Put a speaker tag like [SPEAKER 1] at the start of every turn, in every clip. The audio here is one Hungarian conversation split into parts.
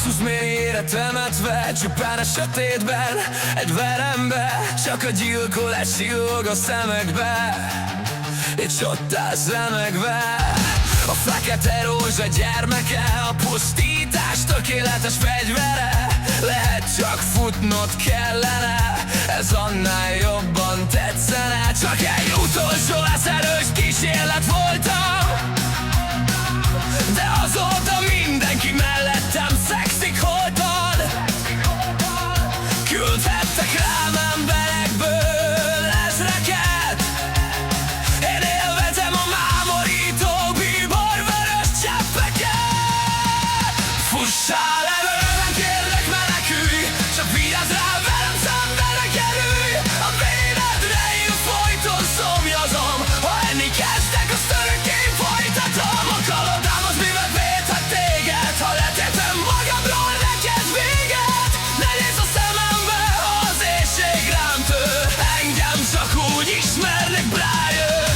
[SPEAKER 1] basszus mélyére temetve, csupán a sötétben, egy verembe, csak a gyilkolás csillog a szemekbe, és ott állsz remegve. A fekete rózsa gyermeke, a pusztítás tökéletes fegyvere. Lehet csak futnod kellene, ez annál jobban tetszene. Csak egy utolsó leszerős kísérlet voltam, de azóta mindenki mellettem szexik holtan. Küldhettek rám emberekből ezreket, én élvezem a mámorító bíborvörös cseppeket. Fussál előlem, kérlek menekülj, csak vigyázz rá velem szembe ne kerülj. A véredre én folyton szomjazom, ha enni kezdek, azt örökké folytatom. A kalodám az mivel védhet téged, ha letépem magamról neked véget. Ne nézz a szemembe, ha az éjség rám tör, engem csak úgy ismernek, Brian.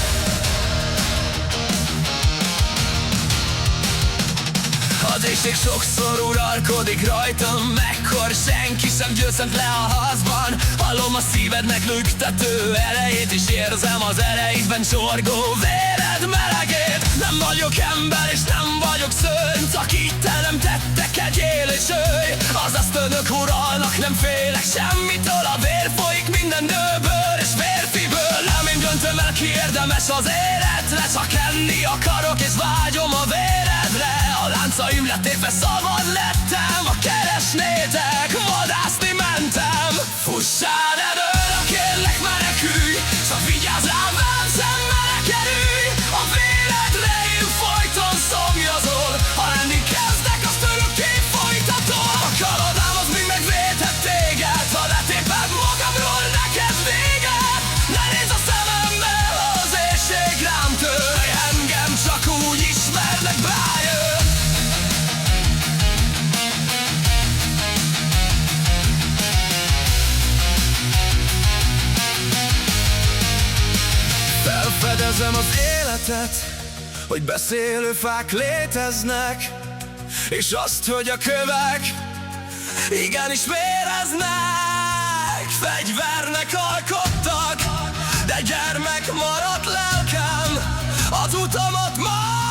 [SPEAKER 1] Az éjség sokszor uralkodik rajtam, mekkor senki sem győzhet le a harcban. Hallom a szívednek lüktető erejét, és érzem az ereidben csorgó véred melegét. Nem vagyok ember és nem vagyok szörny, akit nem tettek egy élősöly. Az ösztönök uralnak, nem félek semmitől, a vér folyik minden nőből és férfiből. Nem én döntöm el, ki érdemes az életre, csak enni akarok és vágyom a véredre. A láncaim letépve szabad lettem, ha keresnétek, vadászni mentem. Fussál előlem, kérlek menekülj, csak vigyázz rám, velem szembe ne kerülj. A véredre én folyton szomjazol, ha lenni kezdek, azt örökké folytatom. A kalodám az mind megvédhet téged, ha letépem magamról neked véget. Ne nézz a szemembe, ha az éjség rám tör, engem csak úgy ismernek, Brian. Felfedezem az életet, hogy beszélő fák léteznek, és azt, hogy a kövek igenis véreznek. Fegyvernek alkottak, de gyermek maradt lelkem, az utamat ma